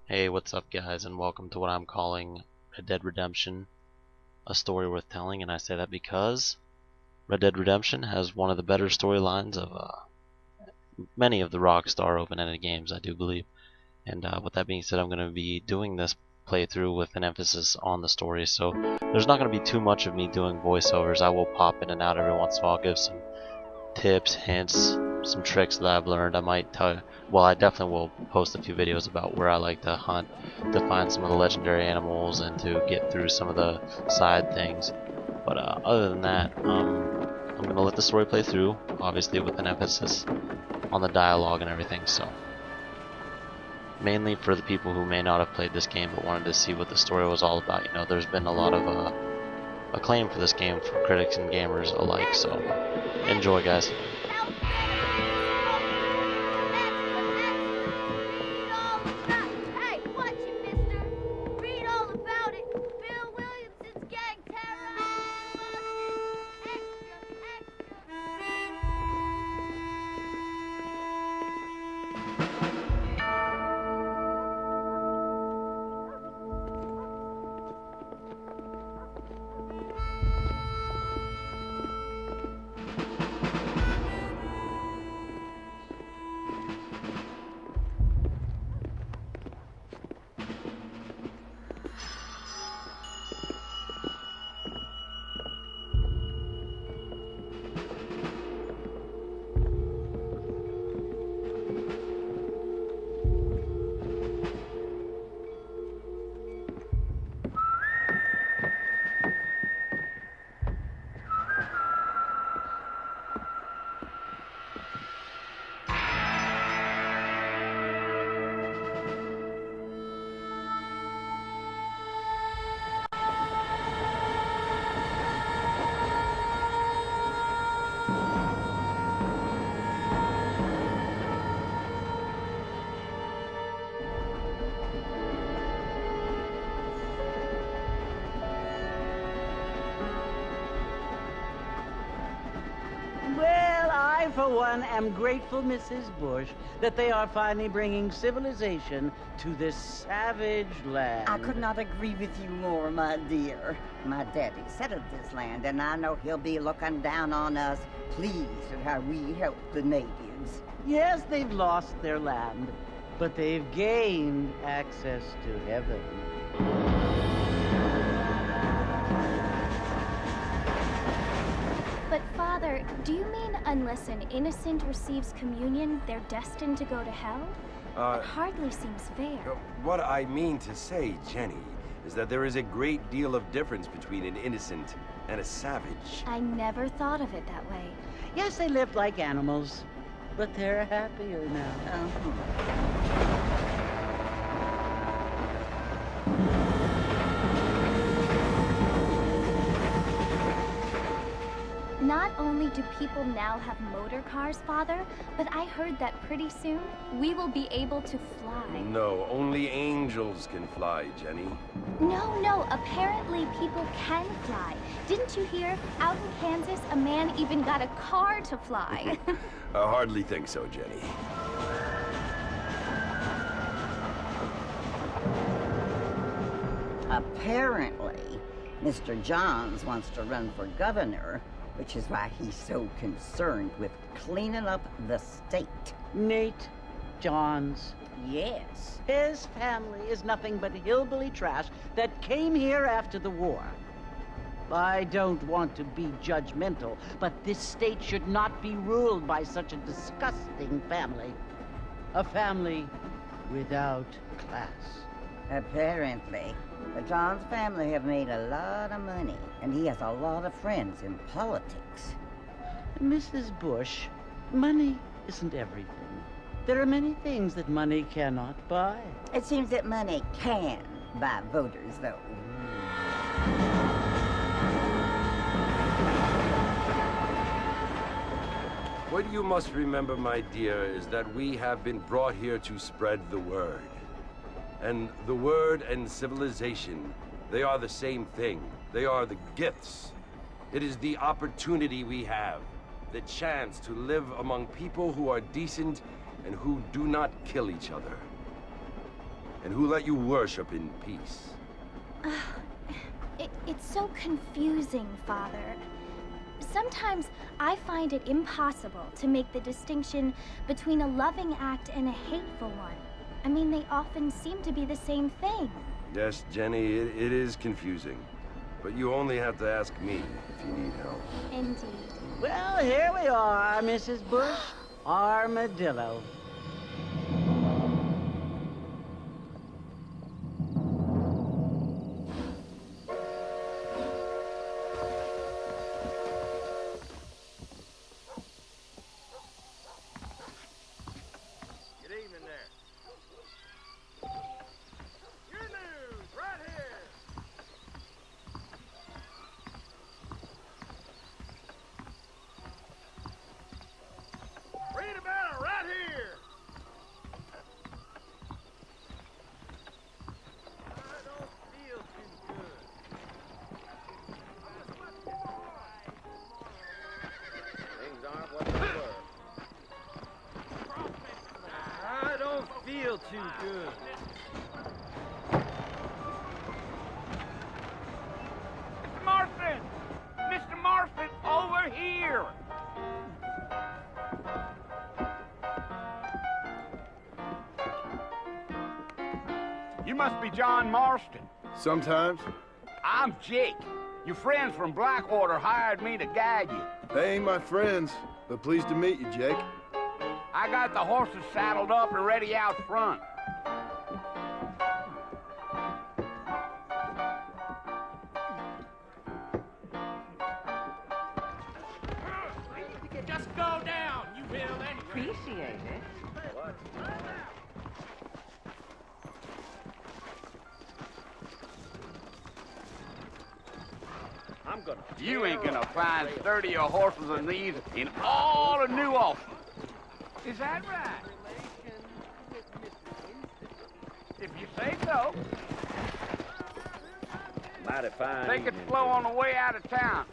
Hey, what's up guys, and welcome to what I'm calling Red Dead Redemption, a story worth telling. And I say that because Red Dead Redemption has one of the better storylines of many of the Rockstar open-ended games, I do believe. And with that being said, I'm going to be doing this playthrough with an emphasis on the story, so there's not going to be too much of me doing voiceovers. I will pop in and out every once in a while, give some tips, hints, some tricks that I've learned. I might tell, well, I definitely will post a few videos about where I like to hunt, to find some of the legendary animals, and to get through some of the side things. But other than that, I'm gonna let the story play through, obviously with an emphasis on the dialogue and everything. So, mainly for the people who may not have played this game but wanted to see what the story was all about. You know, there's been a lot of acclaim for this game from critics and gamers alike. So, enjoy, guys. Well, I, for one, am grateful, Mrs. Bush, that they are finally bringing civilization to this savage land. I could not agree with you more, my dear. My daddy settled this land, and I know he'll be looking down on us, pleased at how we help the natives. Yes, they've lost their land, but they've gained access to heaven. But Father, do you mean unless an innocent receives communion, they're destined to go to hell? That hardly seems fair. What I mean to say, Jenny, is that there is a great deal of difference between an innocent and a savage. I never thought of it that way. Yes, they lived like animals, but they're happier now. Not only do people now have motor cars, Father, but I heard that pretty soon we will be able to fly. No, only angels can fly, Jenny. No, apparently people can fly. Didn't you hear? Out in Kansas, a man even got a car to fly. I hardly think so, Jenny. Apparently, Mr. Johns wants to run for governor, which is why he's so concerned with cleaning up the state. Nate Johns. Yes. His family is nothing but hillbilly trash that came here after the war. I don't want to be judgmental, but this state should not be ruled by such a disgusting family. A family without class. Apparently, the Johns family have made a lot of money, and he has a lot of friends in politics. Mrs. Bush, money isn't everything. There are many things that money cannot buy. It seems that money can buy voters, though. What you must remember, my dear, is that we have been brought here to spread the word. And the word and civilization, they are the same thing. They are the gifts. It is the opportunity we have, the chance to live among people who are decent and who do not kill each other. And who let you worship in peace? It's so confusing, Father. Sometimes I find it impossible to make the distinction between a loving act and a hateful one. I mean, they often seem to be the same thing. Yes, Jenny, it is confusing. But you only have to ask me if you need help. Indeed. Well, here we are, Mrs. Bush. Armadillo. Good evening there. Your news, right here. Read about it right here. I don't feel too good. Things aren't what they were. I don't feel too good. Mr. Marston! Mr. Marston, over here! You must be John Marston. Sometimes. I'm Jake. Your friends from Blackwater hired me to guide you. They ain't my friends, but pleased to meet you, Jake. I got the horses saddled up and ready out front. Just go down, you will, and Appreciate it. I'm gonna. you ain't gonna find sturdier horses than these in all of New Ulster. Is that right? If you say so. Mighty fine. Take it slow on the way out of town.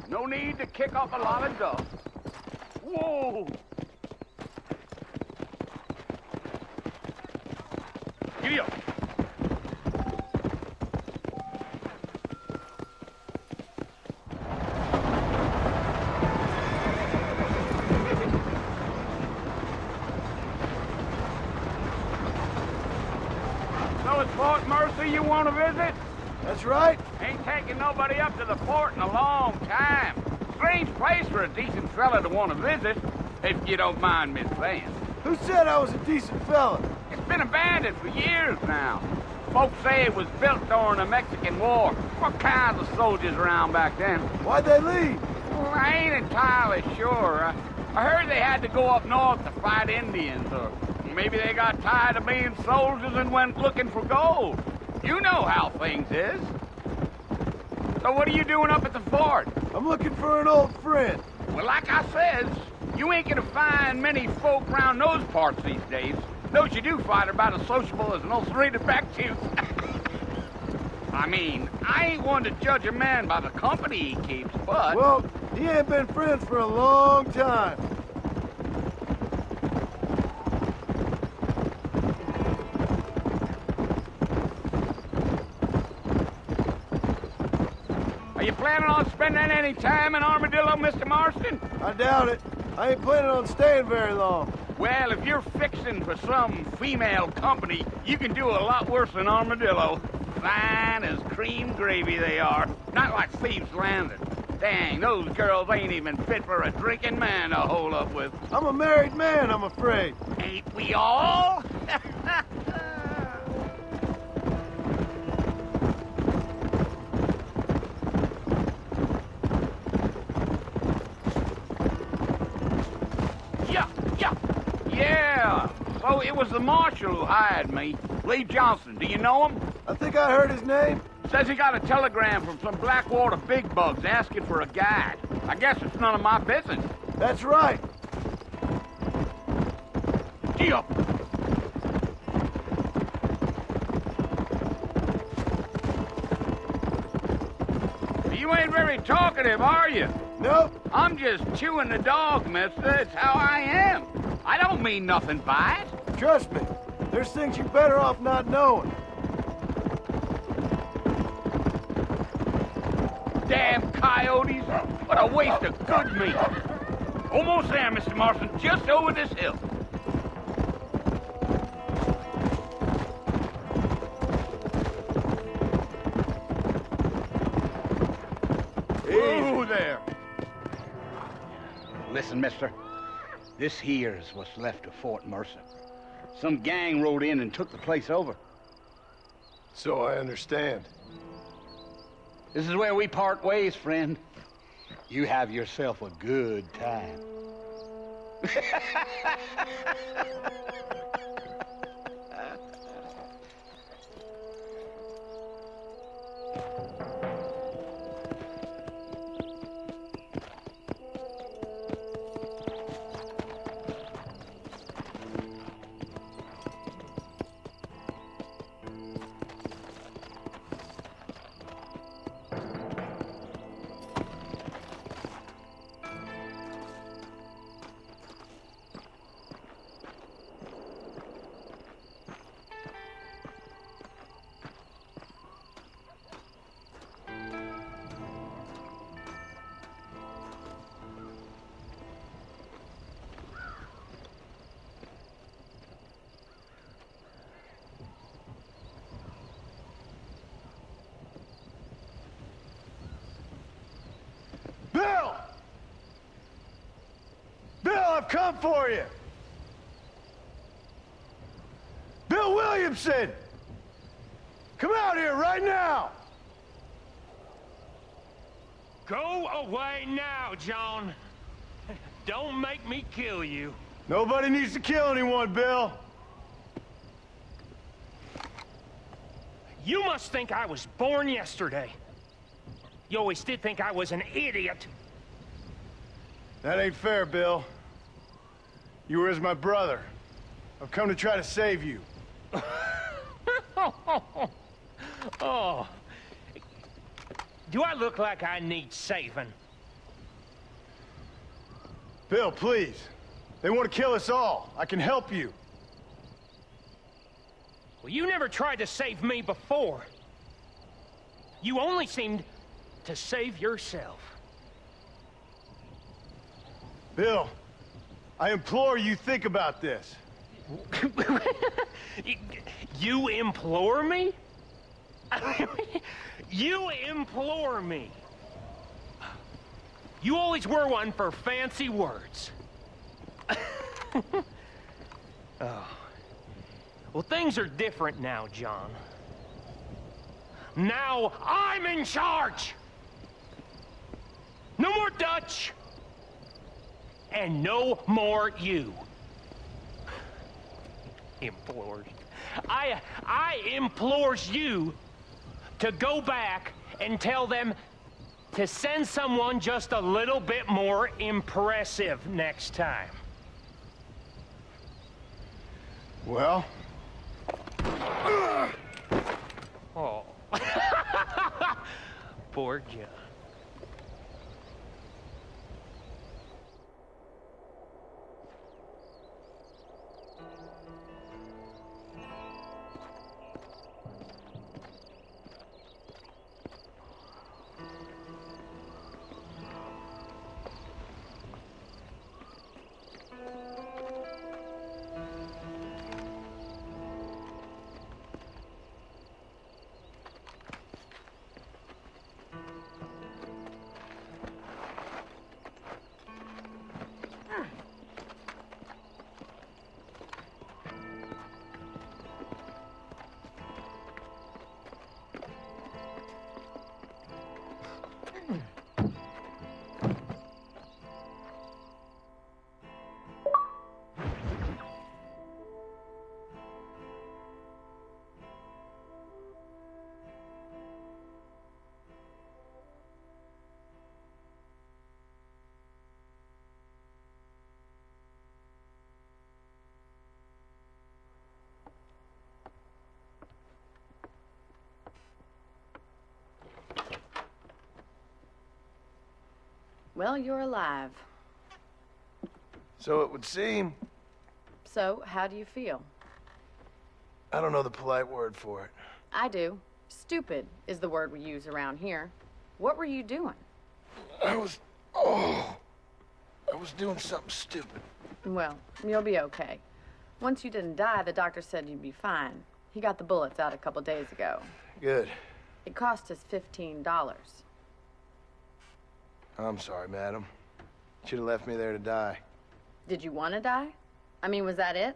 No need to kick up a lot of dust. Whoa! Giddy up. So it's Fort Mercy you want to visit? That's right. Ain't taking nobody up to the fort in a long time. Strange place for a decent fella to want to visit, if you don't mind me saying. Who said I was a decent fella? It's been abandoned for years now. Folks say it was built during the Mexican War. What kinds of soldiers around back then? Why'd they leave? Well, I ain't entirely sure. I heard they had to go up north to fight Indians, or maybe they got tired of being soldiers and went looking for gold. You know how things is. So what are you doing up at the fort? I'm looking for an old friend. Well, like I says, you ain't gonna find many folk round those parts these days. Those you do find are about as sociable as an ulcerated back tooth. I mean, I ain't one to judge a man by the company he keeps, but... Well, he ain't been friends for a long time. Are you planning on spending any time in Armadillo, Mr. Marston? I doubt it. I ain't planning on staying very long. Well, if you're fixing for some female company, you can do a lot worse than Armadillo. Fine as cream gravy they are. Not like Thieves' Landing. Dang, those girls ain't even fit for a drinking man to hole up with. I'm a married man, I'm afraid. Ain't we all? Yeah. So it was the marshal who hired me. Lee Johnson, do you know him? I think I heard his name. Says he got a telegram from some Blackwater big bugs asking for a guide. I guess it's none of my business. That's right. Gee up. You ain't very talkative, are you? Nope. I'm just chewing the dog, mister. It's how I am. I don't mean nothing by it. Trust me. There's things you're better off not knowing. Damn coyotes! What a waste of good meat! Almost there, Mr. Marston, just over this hill. Whoa there! Listen, mister. This here's what's left of Fort Mercer. Some gang rode in and took the place over. So I understand. This is where we part ways, friend. You have yourself a good time. Bill! Bill, I've come for you! Bill Williamson! Come out here right now! Go away now, John. Don't make me kill you. Nobody needs to kill anyone, Bill. You must think I was born yesterday. You always did think I was an idiot. That ain't fair, Bill. You were as my brother. I've come to try to save you. Oh. Do I look like I need saving? Bill, please. They want to kill us all. I can help you. Well, you never tried to save me before. You only seemed to save yourself. Bill, I implore you think about this. You implore me? You implore me. You always were one for fancy words. Oh. Well, things are different now, John. Now I'm in charge! No more Dutch! And no more you. Implores. I implores you to go back and tell them to send someone just a little bit more impressive next time. Well? Oh. Poor John. Well, you're alive. So it would seem. So, how do you feel? I don't know the polite word for it. I do. Stupid is the word we use around here. What were you doing? I was doing something stupid. Well, you'll be okay. Once you didn't die, the doctor said you'd be fine. He got the bullets out a couple days ago. Good. It cost us $15. I'm sorry, madam. Should have left me there to die. Did you want to die? I mean, was that it?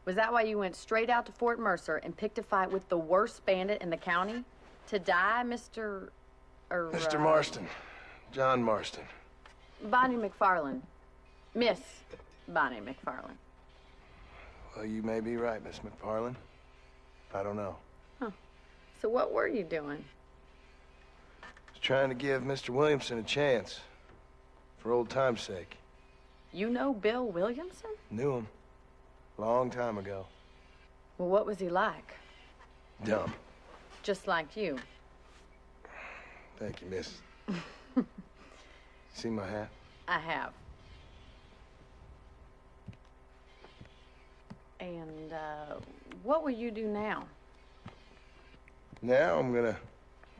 Was that why you went straight out to Fort Mercer and picked a fight with the worst bandit in the county? To die, Mr. Mr. Marston. John Marston. Bonnie McFarland. Miss Bonnie McFarland. Well, you may be right, Miss McFarland. I don't know. Huh. So what were you doing? I was trying to give Mr. Williamson a chance. For old time's sake. You know Bill Williamson? Knew him. Long time ago. Well, what was he like? Dumb. Just like you. Thank you, miss. See my hat? I have. And, what will you do now? Now I'm gonna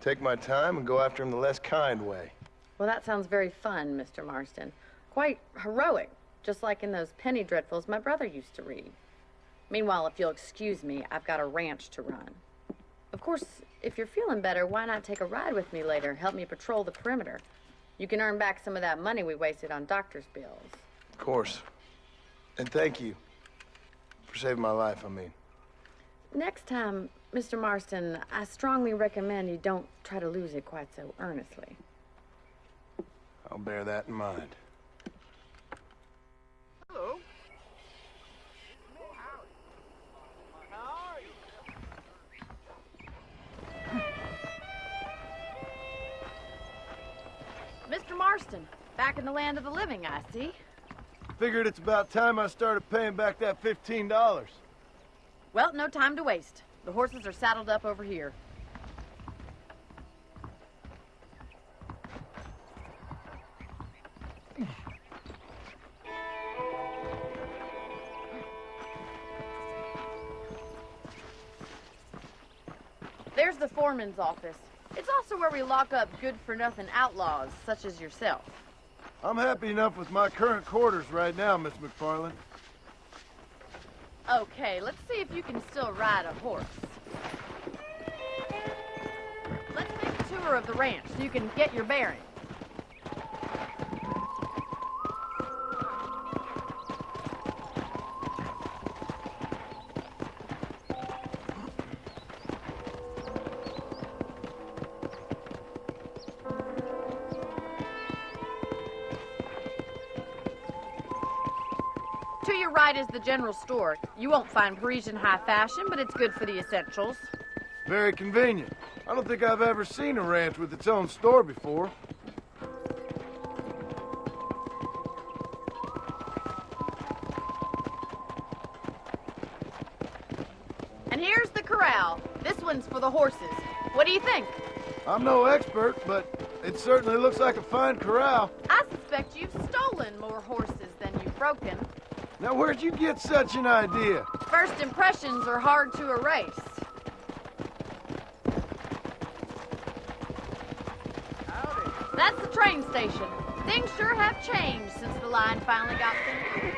take my time and go after him the less kind way. Well, that sounds very fun, Mr. Marston. Quite heroic, just like in those penny dreadfuls my brother used to read. Meanwhile, if you'll excuse me, I've got a ranch to run. Of course, if you're feeling better, why not take a ride with me later? Help me patrol the perimeter. You can earn back some of that money we wasted on doctor's bills. Of course. And thank you. For saving my life, I mean. Next time, Mr. Marston, I strongly recommend you don't try to lose it quite so earnestly. I'll bear that in mind. Hello. Mr. Marston, back in the land of the living, I see. Figured it's about time I started paying back that $15. Well, no time to waste. The horses are saddled up over here. There's the foreman's office. It's also where we lock up good-for-nothing outlaws, such as yourself. I'm happy enough with my current quarters right now, Miss McFarland. Okay, let's see if you can still ride a horse. Let's make a tour of the ranch so you can get your bearings. To your right is the general store. You won't find Parisian high fashion, but it's good for the essentials. Very convenient. I don't think I've ever seen a ranch with its own store before. And here's the corral. This one's for the horses. What do you think? I'm no expert, but it certainly looks like a fine corral. I suspect you've stolen more horses than you've broken. Now, where'd you get such an idea? First impressions are hard to erase. Howdy. That's the train station. Things sure have changed since the line finally got through.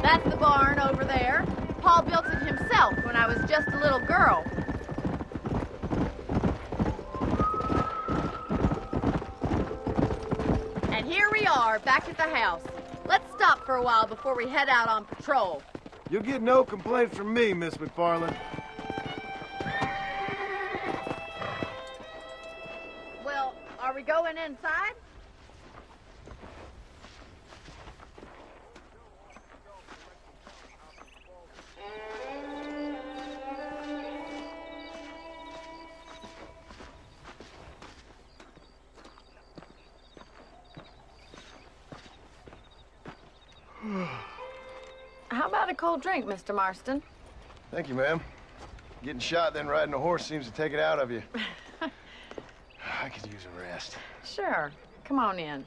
That's the barn over there. Paul built it himself when I was just a little girl. And here we are, back at the house. Let's stop for a while before we head out on patrol. You'll get no complaints from me, Miss McFarland. Well, are we going inside? a cold drink, Mr. Marston. Thank you, ma'am. Getting shot, then riding a horse seems to take it out of you. I could use a rest. Sure. Come on in.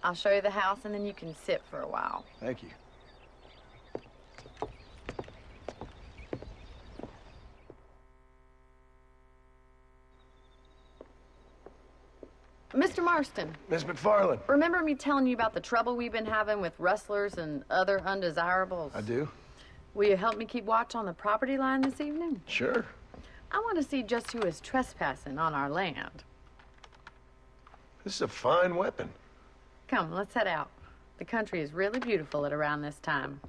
I'll show you the house, and then you can sit for a while. Thank you. Mr. Marston. Miss McFarland. Remember me telling you about the trouble we've been having with rustlers and other undesirables? I do. Will you help me keep watch on the property line this evening? Sure. I want to see just who is trespassing on our land. This is a fine weapon. Come, let's head out. The country is really beautiful at around this time.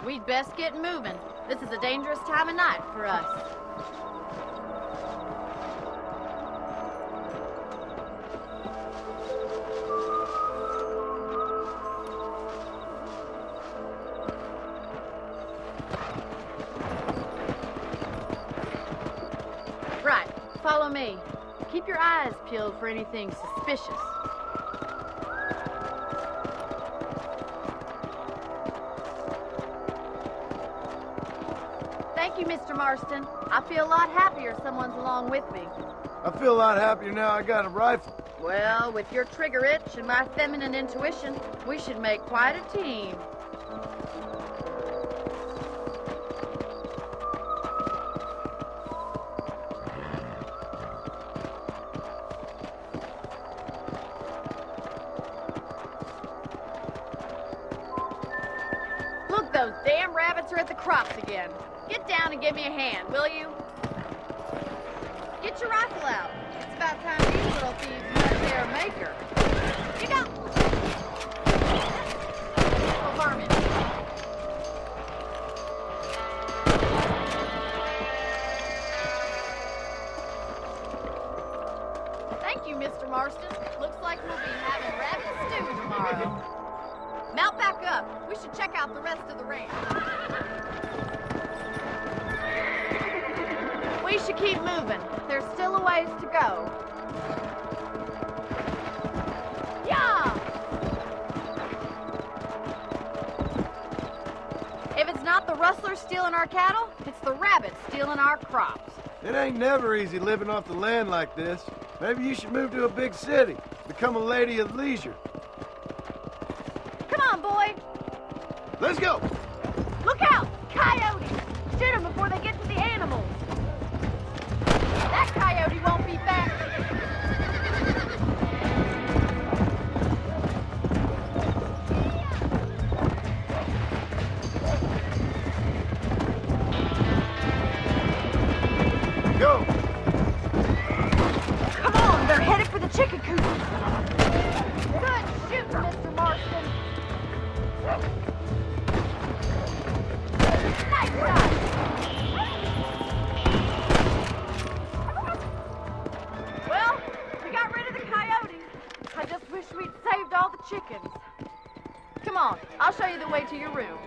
We'd best get moving. This is a dangerous time of night for us. Right, follow me. Keep your eyes peeled for anything suspicious. Thank you, Mr. Marston. I feel a lot happier someone's along with me. I feel a lot happier now I got a rifle. Well, with your trigger itch and my feminine intuition, we should make quite a team. Look, those damn rabbits are at the crops again. Get down and give me a hand, will you? Get your rifle out. It's about time these little thieves met their maker. You go! Oh, Harmon. Thank you, Mr. Marston. Looks like we'll be having rabbit stew tomorrow. Mount back up. We should check out the rest of the ranch. We should keep moving. There's still a ways to go. Yeah! If it's not the rustlers stealing our cattle, it's the rabbits stealing our crops. It ain't never easy living off the land like this. Maybe you should move to a big city. Become a lady of leisure. Come on, boy. Let's go! Look out! Coyotes! Shoot them before they get to the animals. That coyote won't be back. Go! Come on, they're headed for the chicken coop. Good shoot, Mr. Marston. Nice shot. Well, we got rid of the coyotes. I just wish we'd saved all the chickens. Come on, I'll show you the way to your room.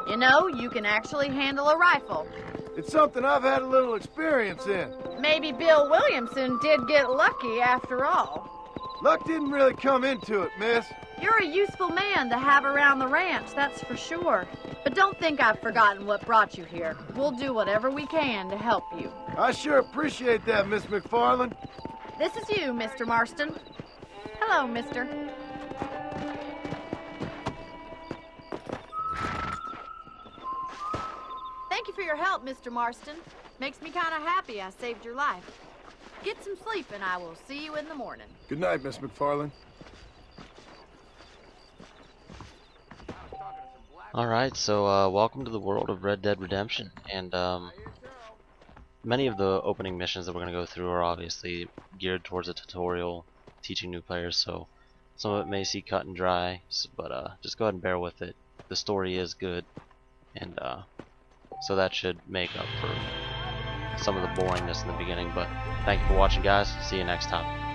You know, you can actually handle a rifle. It's something I've had a little experience in. Maybe Bill Williamson did get lucky after all. Luck didn't really come into it, miss. You're a useful man to have around the ranch, that's for sure. But don't think I've forgotten what brought you here. We'll do whatever we can to help you. I sure appreciate that, Miss McFarland. This is you, Mr. Marston. Hello, mister. Thank you for your help, Mr. Marston. Makes me kind of happy I saved your life. Get some sleep and I will see you in the morning. Good night, Miss McFarland. Alright, so welcome to the world of Red Dead Redemption, and many of the opening missions that we're going to go through are obviously geared towards a tutorial, teaching new players, so some of it may seem cut and dry, but just go ahead and bear with it. The story is good, and so that should make up for some of the boringness in the beginning, but thank you for watching, guys. See you next time.